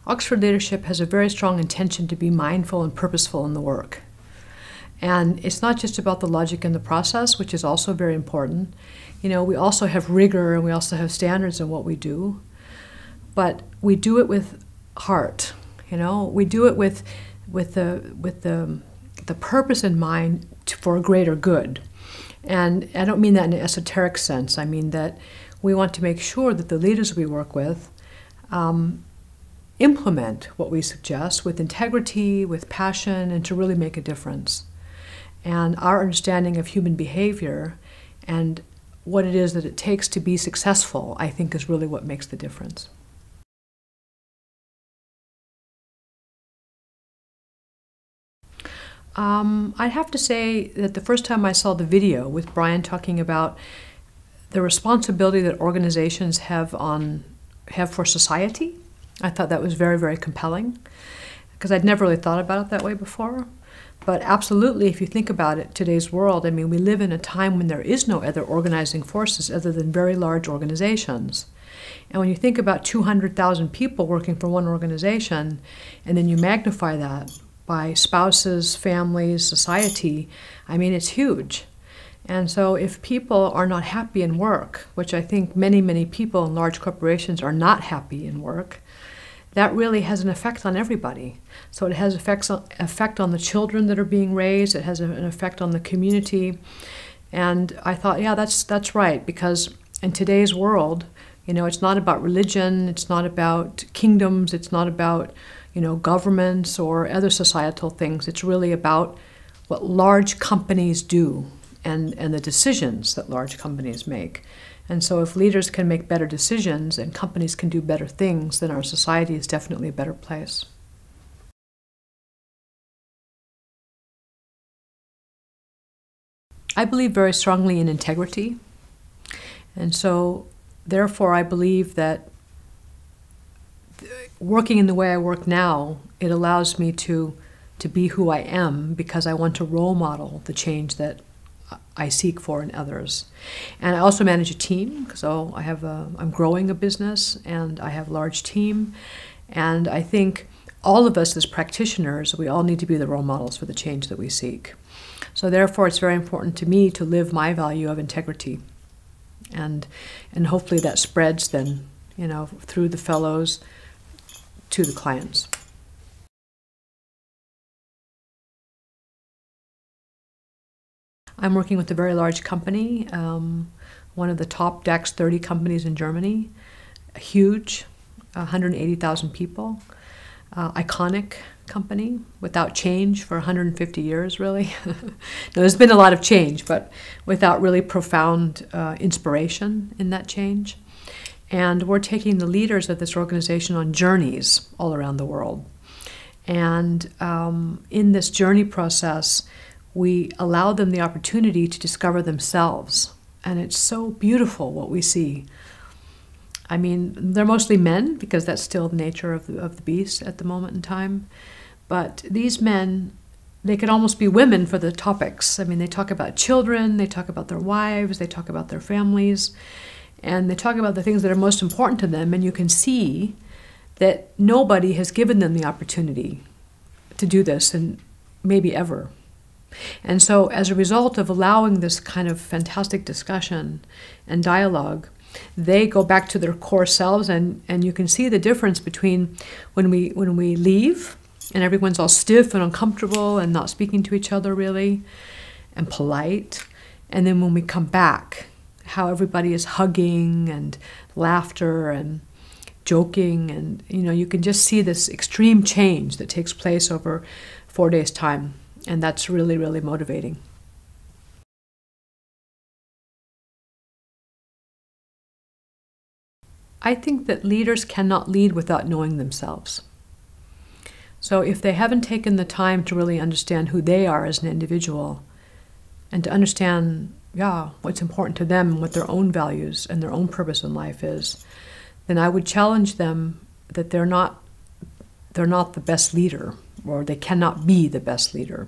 Oxford leadership has a very strong intention to be mindful and purposeful in the work. And it's not just about the logic and the process, which is also very important. You know, we also have rigor and we also have standards in what we do, but we do it with heart. You know, we do it with the purpose in mind for a greater good. And I don't mean that in an esoteric sense. I mean that we want to make sure that the leaders we work with implement what we suggest with integrity, with passion, and to really make a difference. And our understanding of human behavior and what it is that it takes to be successful, I think, is really what makes the difference. I'd have to say that the first time I saw the video with Brian talking about the responsibility that organizations have for society, I thought that was very, very compelling, because I'd never really thought about it that way before. But absolutely, if you think about it, today's world, I mean, we live in a time when there is no other organizing forces other than very large organizations. And when you think about 200,000 people working for one organization, and then you magnify that by spouses, families, society, I mean, it's huge. And so if people are not happy in work, which I think many, many people in large corporations are not happy in work, that really has an effect on everybody. So it has effect on the children that are being raised, it has an effect on the community. And I thought, yeah, that's right, because in today's world, you know, it's not about religion, it's not about kingdoms, it's not about, you know, governments or other societal things. It's really about what large companies do and the decisions that large companies make. And so if leaders can make better decisions and companies can do better things, then our society is definitely a better place. I believe very strongly in integrity. And so therefore I believe that working in the way I work now, it allows me to be who I am because I want to role model the change that I seek for in others. And I also manage a team, so I'm growing a business and I have a large team. And I think all of us as practitioners, we all need to be the role models for the change that we seek. So therefore, it's very important to me to live my value of integrity. And hopefully that spreads then, you know, through the fellows to the clients. I'm working with a very large company, one of the top DAX 30 companies in Germany, huge, 180,000 people, iconic company, without change for 150 years, really. Now, there's been a lot of change, but without really profound inspiration in that change. And we're taking the leaders of this organization on journeys all around the world. And in this journey process, we allow them the opportunity to discover themselves. And it's so beautiful what we see. I mean, they're mostly men, because that's still the nature of the beast at the moment in time. But these men, they could almost be women for the topics. I mean, they talk about children, they talk about their wives, they talk about their families, and they talk about the things that are most important to them. And you can see that nobody has given them the opportunity to do this, and maybe ever. And so as a result of allowing this kind of fantastic discussion and dialogue, they go back to their core selves, and you can see the difference between when we leave and everyone's all stiff and uncomfortable and not speaking to each other really and polite, and then when we come back, how everybody is hugging and laughter and joking, and you know, you can just see this extreme change that takes place over 4 days' time. And that's really, really motivating. I think that leaders cannot lead without knowing themselves. So if they haven't taken the time to really understand who they are as an individual and to understand, yeah, what's important to them and what their own values and their own purpose in life is, then I would challenge them that they're not the best leader, or they cannot be the best leader,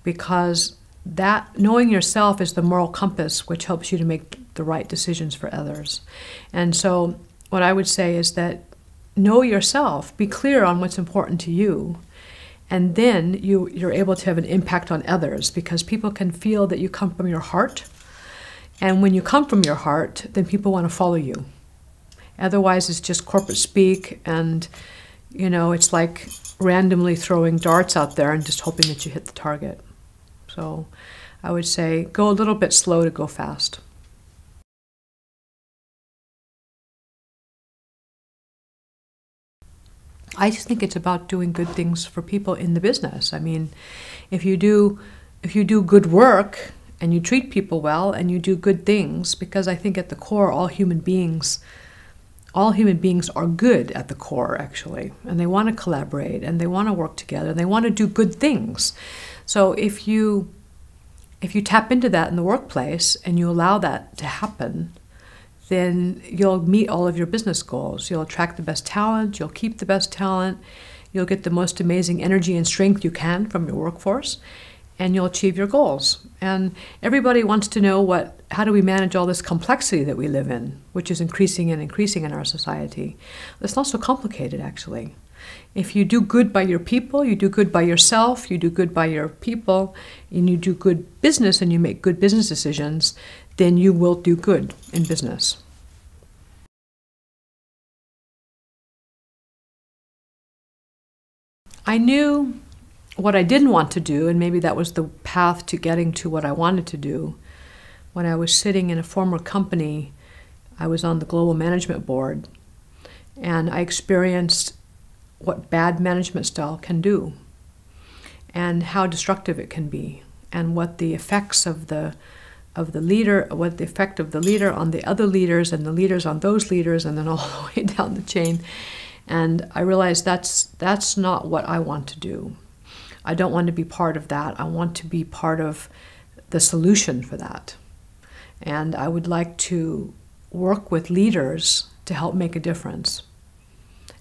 because that knowing yourself is the moral compass which helps you to make the right decisions for others. And so what I would say is that know yourself, be clear on what's important to you, and then you're able to have an impact on others, because people can feel that you come from your heart. And when you come from your heart, then people want to follow you. Otherwise, it's just corporate speak, and it's like randomly throwing darts out there and just hoping that you hit the target. So I would say go a little bit slow to go fast. I just think it's about doing good things for people in the business. I mean, if you do good work and you treat people well and you do good things, because I think at the core all human beings are good at the core, actually, and they want to collaborate and they want to work together and they want to do good things. So if you tap into that in the workplace and you allow that to happen, then you'll meet all of your business goals. You'll attract the best talent, you'll keep the best talent, you'll get the most amazing energy and strength you can from your workforce, and you'll achieve your goals. And everybody wants to know how do we manage all this complexity that we live in, which is increasing and increasing in our society. It's not so complicated, actually. If you do good by your people, you do good by yourself, you do good by your people, and you do good business and you make good business decisions, then you will do good in business. I knew what I didn't want to do, and maybe that was the path to getting to what I wanted to do. When I was sitting in a former company, I was on the global management board, and I experienced what bad management style can do, and how destructive it can be, and what the effects of the leader, what the effect of the leader on the other leaders, and the leaders on those leaders, and then all the way down the chain. And I realized that's not what I want to do. I don't want to be part of that. I want to be part of the solution for that. And I would like to work with leaders to help make a difference.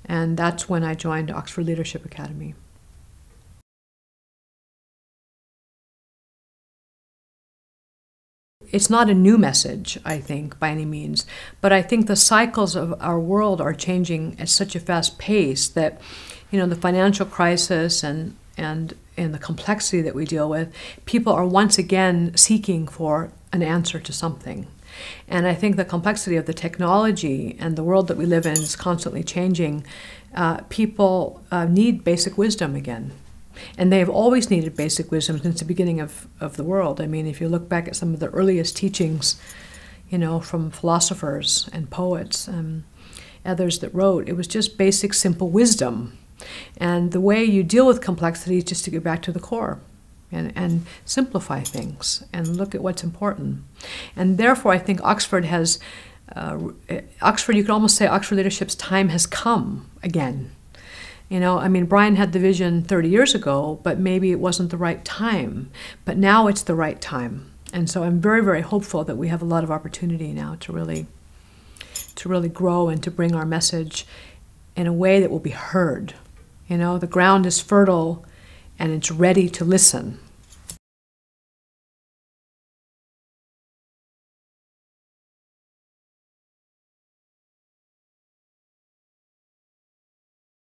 And that's when I joined Oxford Leadership Academy. It's not a new message, I think, by any means, but I think the cycles of our world are changing at such a fast pace that, the financial crisis and the complexity that we deal with, people are once again seeking for an answer to something. And I think the complexity of the technology and the world that we live in is constantly changing. People need basic wisdom again. And they have always needed basic wisdom since the beginning of the world. I mean, if you look back at some of the earliest teachings, from philosophers and poets and others that wrote, it was just basic, simple wisdom. And the way you deal with complexity is just to get back to the core and simplify things and look at what's important. And therefore, I think Oxford has, you could almost say Oxford Leadership's time has come again. Brian had the vision 30 years ago, but maybe it wasn't the right time. But now it's the right time. And so I'm very, very hopeful that we have a lot of opportunity now to really grow and to bring our message in a way that will be heard. The ground is fertile and it's ready to listen.